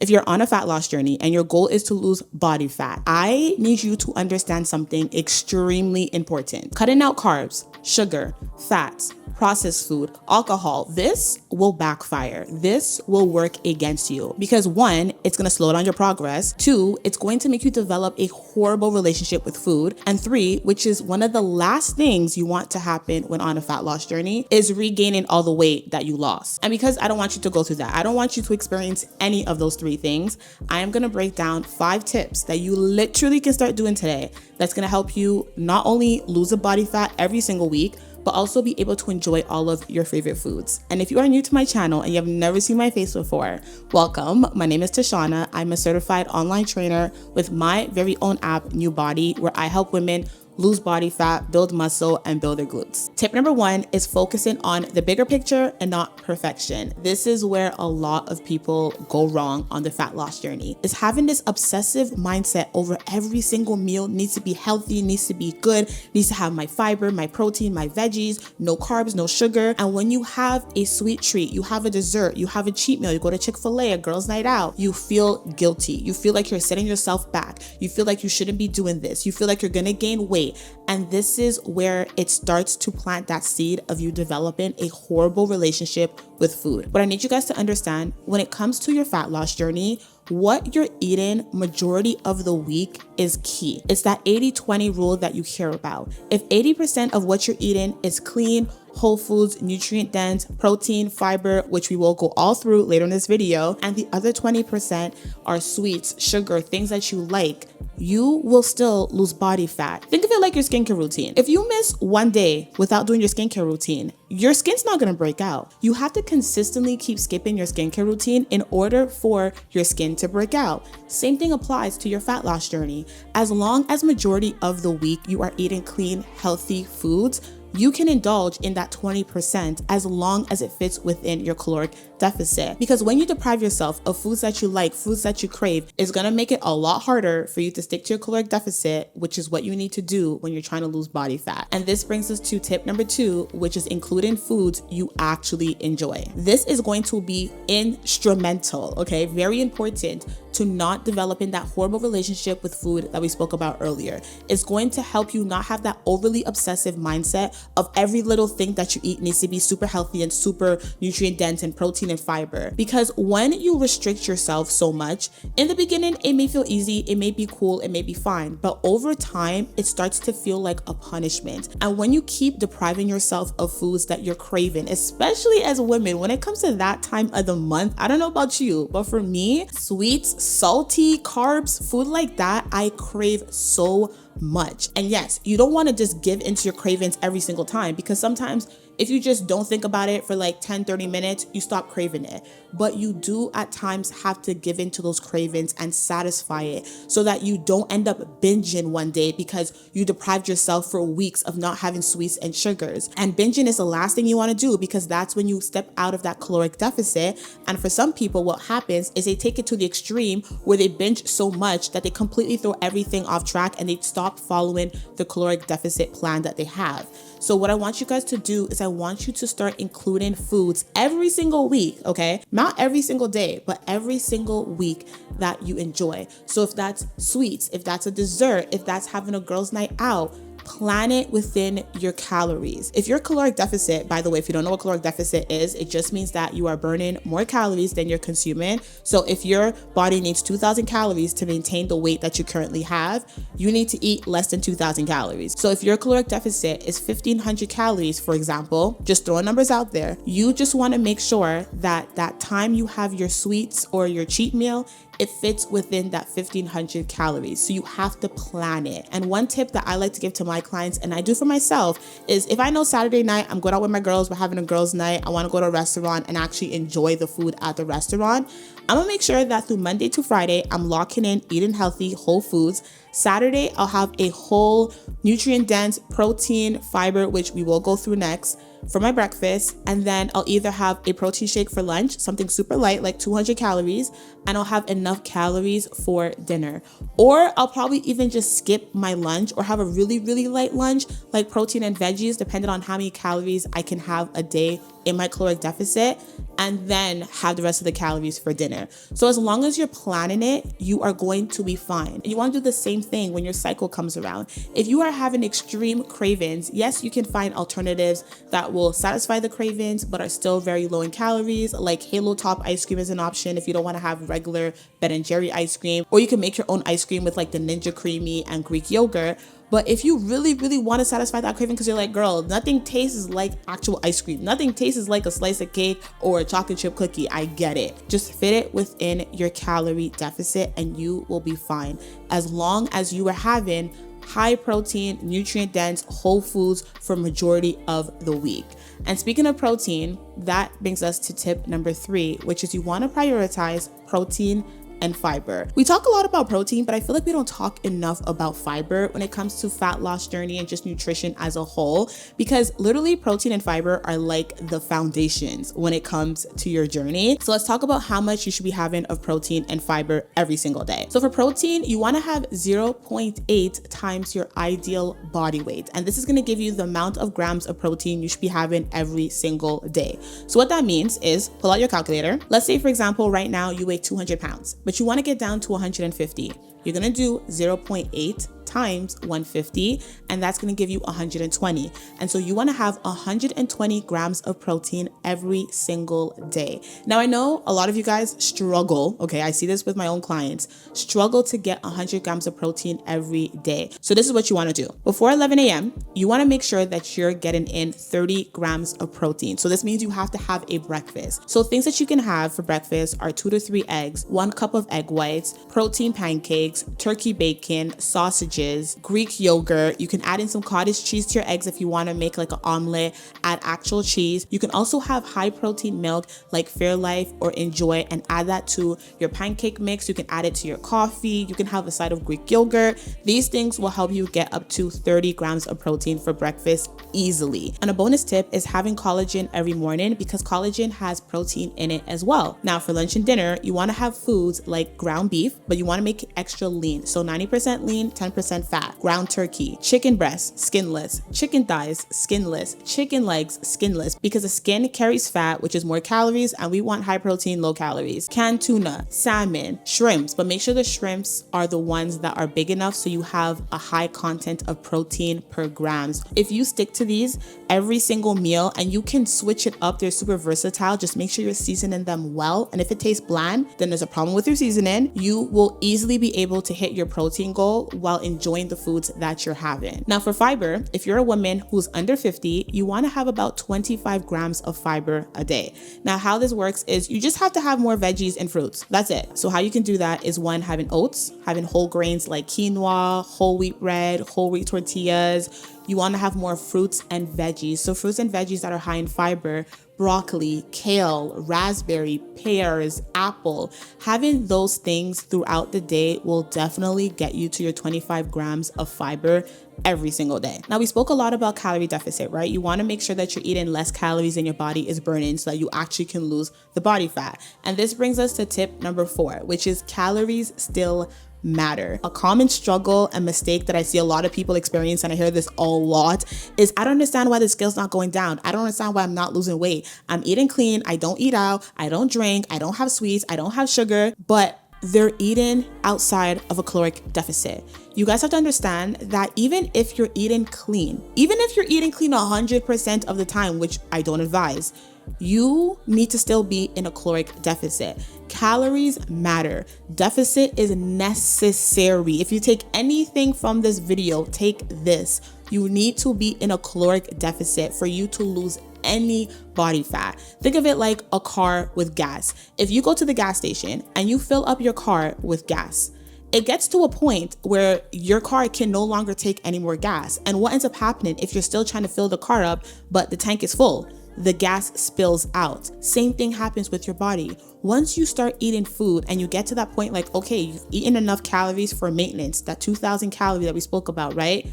If you're on a fat loss journey and your goal is to lose body fat, I need you to understand something extremely important. Cutting out carbs, sugar, fats, processed food, alcohol, this will backfire. This will work against you because one, it's going to slow down your progress. Two, it's going to make you develop a horrible relationship with food. And three, which is one of the last things you want to happen when on a fat loss journey, is regaining all the weight that you lost. And because I don't want you to go through that, I don't want you to experience any of those three things, I am going to break down 5 tips that you literally can start doing today that's going to help you not only lose a body fat every single week, but also be able to enjoy all of your favorite foods. And if you are new to my channel and you have never seen my face before, welcome. My name is Tashana. I'm a certified online trainer with my very own app, New Body, where I help women lose body fat, build muscle, and build their glutes. Tip number 1 is focusing on the bigger picture and not perfection. This is where a lot of people go wrong on the fat loss journey, is having this obsessive mindset over every single meal needs to be healthy, needs to be good, needs to have my fiber, my protein, my veggies, no carbs, no sugar. And when you have a sweet treat, you have a dessert, you have a cheat meal, you go to Chick-fil-A, a girl's night out, you feel guilty. You feel like you're setting yourself back. You feel like you shouldn't be doing this. You feel like you're gonna gain weight. And this is where it starts to plant that seed of you developing a horrible relationship with food. But I need you guys to understand, when it comes to your fat loss journey, what you're eating majority of the week is key. It's that 80-20 rule that you hear about. If 80% of what you're eating is clean, whole foods, nutrient dense, protein, fiber, which we will go all through later in this video, and the other 20% are sweets, sugar, things that you like, you will still lose body fat. Think of it like your skincare routine. If you miss one day without doing your skincare routine, your skin's not gonna break out. You have to consistently keep skipping your skincare routine in order for your skin to break out. Same thing applies to your fat loss journey. As long as majority of the week you are eating clean, healthy foods, you can indulge in that 20% as long as it fits within your caloric deficit. Because when you deprive yourself of foods that you like, foods that you crave, it's gonna make it a lot harder for you to stick to your caloric deficit, which is what you need to do when you're trying to lose body fat. And this brings us to tip number 2, which is including foods you actually enjoy. This is going to be instrumental, okay? Very important to not developing that horrible relationship with food that we spoke about earlier. It's going to help you not have that overly obsessive mindset of every little thing that you eat needs to be super healthy and super nutrient dense and protein and fiber. Because when you restrict yourself so much, in the beginning, it may feel easy, it may be cool, it may be fine, but over time, it starts to feel like a punishment. And when you keep depriving yourself of foods that you're craving, especially as women, when it comes to that time of the month, I don't know about you, but for me, sweets, salty, carbs, food like that, I crave so much. And yes, you don't want to just give into your cravings every single time, because sometimes if you just don't think about it for like 10-30 minutes, you stop craving it. But you do at times have to give into those cravings and satisfy it so that you don't end up binging one day because you deprived yourself for weeks of not having sweets and sugars. And binging is the last thing you want to do, because that's when you step out of that caloric deficit. And for some people, what happens is they take it to the extreme where they binge so much that they completely throw everything off track and they stop following the caloric deficit plan that they have. So what I want you guys to do is I want you to start including foods every single week, okay? Not every single day, but every single week that you enjoy. So if that's sweets, if that's a dessert, if that's having a girl's night out, plan it within your calories. If your caloric deficit, by the way, if you don't know what caloric deficit is, it just means that you are burning more calories than you're consuming. So if your body needs 2,000 calories to maintain the weight that you currently have, you need to eat less than 2,000 calories. So if your caloric deficit is 1,500 calories, for example, just throwing numbers out there, you just want to make sure that that time you have your sweets or your cheat meal, it fits within that 1,500 calories. So you have to plan it. And one tip that I like to give to my clients, and I do for myself, is if I know Saturday night, I'm going out with my girls, we're having a girls' night, I want to go to a restaurant and actually enjoy the food at the restaurant, I'm gonna make sure that through Monday to Friday, I'm locking in eating healthy, whole foods. Saturday, I'll have a whole nutrient dense protein, fiber, which we will go through next. for my breakfast, and then I'll either have a protein shake for lunch, something super light like 200 calories, and I'll have enough calories for dinner. Or I'll probably even just skip my lunch or have a really, really light lunch like protein and veggies, depending on how many calories I can have a day in my caloric deficit, and then have the rest of the calories for dinner. So as long as you're planning it, you are going to be fine. And you want to do the same thing when your cycle comes around. If you are having extreme cravings, yes, you can find alternatives that will satisfy the cravings but are still very low in calories, like Halo Top ice cream is an option if you don't want to have regular Ben & Jerry ice cream, or you can make your own ice cream with like the Ninja Creamy and Greek yogurt. But if you really, really want to satisfy that craving because you're like, girl, nothing tastes like actual ice cream. Nothing tastes like a slice of cake or a chocolate chip cookie. I get it. Just fit it within your calorie deficit and you will be fine. As long as you are having high protein, nutrient dense, whole foods for majority of the week. And speaking of protein, that brings us to tip number 3, which is you want to prioritize protein and fiber. We talk a lot about protein, but I feel like we don't talk enough about fiber when it comes to fat loss journey and just nutrition as a whole, because literally protein and fiber are like the foundations when it comes to your journey. So let's talk about how much you should be having of protein and fiber every single day. So for protein, you want to have 0.8 times your ideal body weight. And this is going to give you the amount of grams of protein you should be having every single day. So what that means is pull out your calculator. Let's say, for example, right now you weigh 200 pounds. But you want to get down to 150. You're going to do 0.8 times 150, and that's going to give you 120. And so you want to have 120 grams of protein every single day. Now, I know a lot of you guys struggle. Okay, I see this with my own clients, struggle to get 100 grams of protein every day. So this is what you want to do. Before 11 a.m., you want to make sure that you're getting in 30 grams of protein. So this means you have to have a breakfast. So things that you can have for breakfast are 2 to 3 eggs, 1 cup of egg whites, protein pancakes, turkey bacon, sausages, Greek yogurt. You can add in some cottage cheese to your eggs if you want to make like an omelet, add actual cheese. You can also have high protein milk like Fairlife or Enjoy and add that to your pancake mix. You can add it to your coffee. You can have a side of Greek yogurt. These things will help you get up to 30 grams of protein for breakfast easily. And a bonus tip is having collagen every morning because collagen has protein in it as well. Now for lunch and dinner, you want to have foods like ground beef, but you want to make it extra lean. So 90% lean, 10% fat, ground turkey, chicken breasts, skinless, chicken thighs, skinless, chicken legs, skinless, because the skin carries fat, which is more calories, and we want high protein, low calories. Canned tuna, salmon, shrimps, but make sure the shrimps are the ones that are big enough so you have a high content of protein per grams. If you stick to these every single meal and you can switch it up, they're super versatile. Just make sure you're seasoning them well. And if it tastes bland, then there's a problem with your seasoning. You will easily be able to hit your protein goal while enjoying the foods that you're having. Now for fiber, if you're a woman who's under 50, you want to have about 25 grams of fiber a day. Now how this works is you just have to have more veggies and fruits. That's it. So how you can do that is 1, having oats, having whole grains like quinoa, whole wheat bread, whole wheat tortillas. You want to have more fruits and veggies. So fruits and veggies that are high in fiber, broccoli, kale, raspberry, pears, apple. Having those things throughout the day will definitely get you to your 25 grams of fiber every single day. Now we spoke a lot about calorie deficit, right? You want to make sure that you're eating less calories than your body is burning so that you actually can lose the body fat. And this brings us to tip number 4, which is calories still matter. A common struggle and mistake that I see a lot of people experience, and I hear this a lot, is I don't understand why the scale's not going down. I don't understand why I'm not losing weight. I'm eating clean. I don't eat out. I don't drink. I don't have sweets. I don't have sugar, but they're eating outside of a caloric deficit. You guys have to understand that even if you're eating clean, 100% of the time, which I don't advise, you need to still be in a caloric deficit. Calories matter. Deficit is necessary. If you take anything from this video, take this. You need to be in a caloric deficit for you to lose any body fat. Think of it like a car with gas. If you go to the gas station and you fill up your car with gas, it gets to a point where your car can no longer take any more gas. And what ends up happening if you're still trying to fill the car up, but the tank is full? The gas spills out. Same thing happens with your body. Once you start eating food and you get to that point like, okay, you've eaten enough calories for maintenance, that 2,000 calories that we spoke about, right?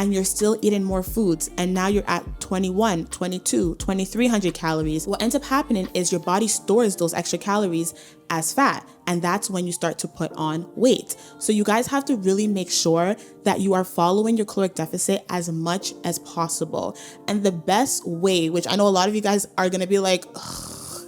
and you're still eating more foods, and now you're at 21, 22, 2300 calories, what ends up happening is your body stores those extra calories as fat, and that's when you start to put on weight. So you guys have to really make sure that you are following your caloric deficit as much as possible. And the best way, which I know a lot of you guys are gonna be like,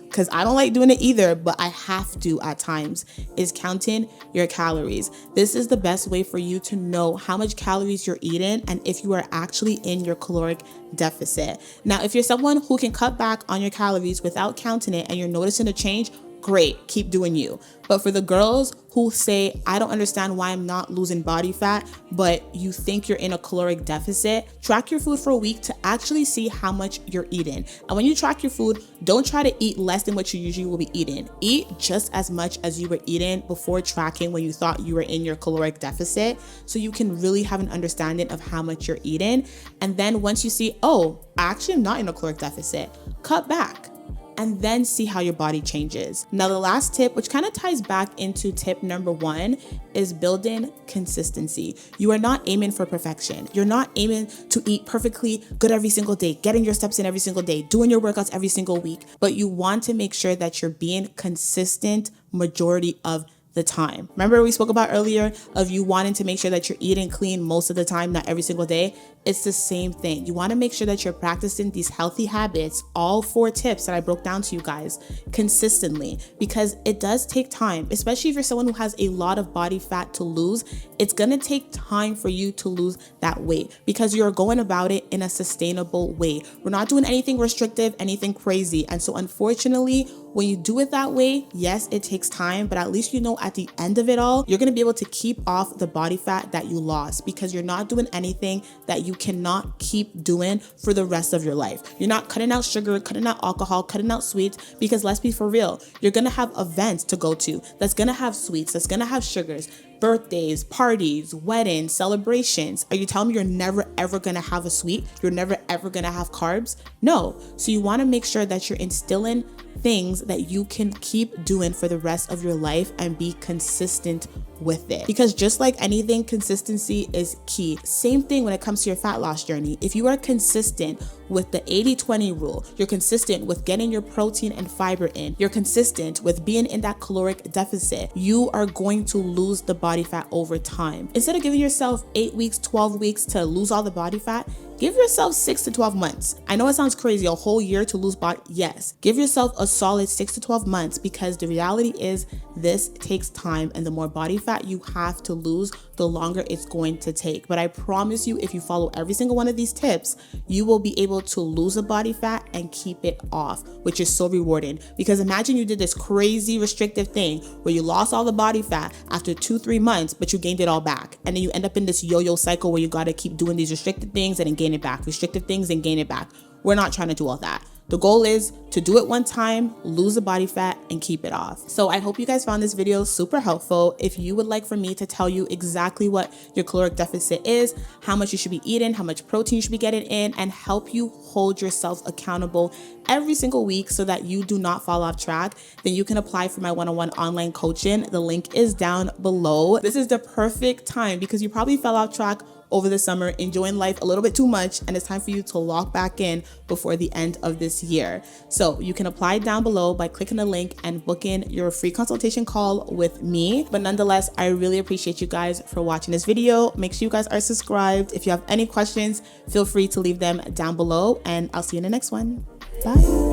because I don't like doing it either, but I have to at times, is counting your calories. This is the best way for you to know how much calories you're eating and if you are actually in your caloric deficit. Now, if you're someone who can cut back on your calories without counting it and you're noticing a change, great, keep doing you. But for the girls who say, I don't understand why I'm not losing body fat, but you think you're in a caloric deficit, track your food for a week to actually see how much you're eating. And when you track your food, don't try to eat less than what you usually will be eating. Eat just as much as you were eating before tracking when you thought you were in your caloric deficit, so you can really have an understanding of how much you're eating. And then once you see, oh, I actually am not in a caloric deficit, cut back. And then see how your body changes. Now, the last tip, which kind of ties back into tip number 1, is building consistency. You are not aiming for perfection. You're not aiming to eat perfectly good every single day, getting your steps in every single day, doing your workouts every single week, but you want to make sure that you're being consistent majority of the time. Remember we spoke about earlier of you wanting to make sure that you're eating clean most of the time, not every single day? It's the same thing. You want to make sure that you're practicing these healthy habits, all 4 tips that I broke down to you guys, consistently, because it does take time, especially if you're someone who has a lot of body fat to lose. It's going to take time for you to lose that weight because you're going about it in a sustainable way. We're not doing anything restrictive, anything crazy. And so unfortunately, when you do it that way, yes, it takes time, but at least you know at the end of it all, you're going to be able to keep off the body fat that you lost because you're not doing anything that you cannot keep doing for the rest of your life. You're not cutting out sugar, cutting out alcohol, cutting out sweets, because let's be for real, you're going to have events to go to that's going to have sweets, that's going to have sugars, birthdays, parties, weddings, celebrations. Are you telling me you're never ever going to have a sweet? You're never ever going to have carbs? No. So you want to make sure that you're instilling things that you can keep doing for the rest of your life and be consistent with it. Because just like anything, consistency is key. Same thing when it comes to your fat loss journey. If you are consistent with the 80-20 rule, you're consistent with getting your protein and fiber in, you're consistent with being in that caloric deficit, you are going to lose the body fat over time. Instead of giving yourself 8 weeks, 12 weeks to lose all the body fat, give yourself 6 to 12 months. I know it sounds crazy, a whole year to lose body. Yes, give yourself a solid 6 to 12 months because the reality is this takes time, and the more body fat you have to lose, the longer it's going to take. But I promise you, if you follow every single one of these tips, you will be able to lose the body fat and keep it off, which is so rewarding. Because imagine you did this crazy restrictive thing where you lost all the body fat after 2-3 months, but you gained it all back. And then you end up in this yo-yo cycle where you got to keep doing these restricted things and then gain it back, restrictive things and gain it back. We're not trying to do all that. The goal is to do it one time, lose the body fat, and keep it off. So I hope you guys found this video super helpful. If you would like for me to tell you exactly what your caloric deficit is, how much you should be eating, how much protein you should be getting in, and help you hold yourself accountable every single week so that you do not fall off track, then you can apply for my one-on-one online coaching. The link is down below. This is the perfect time because you probably fell off track over the summer, enjoying life a little bit too much, and it's time for you to lock back in before the end of this year. So you can apply down below by clicking the link and booking your free consultation call with me. But nonetheless, I really appreciate you guys for watching this video. Make sure you guys are subscribed. If you have any questions, feel free to leave them down below, and I'll see you in the next one. Bye.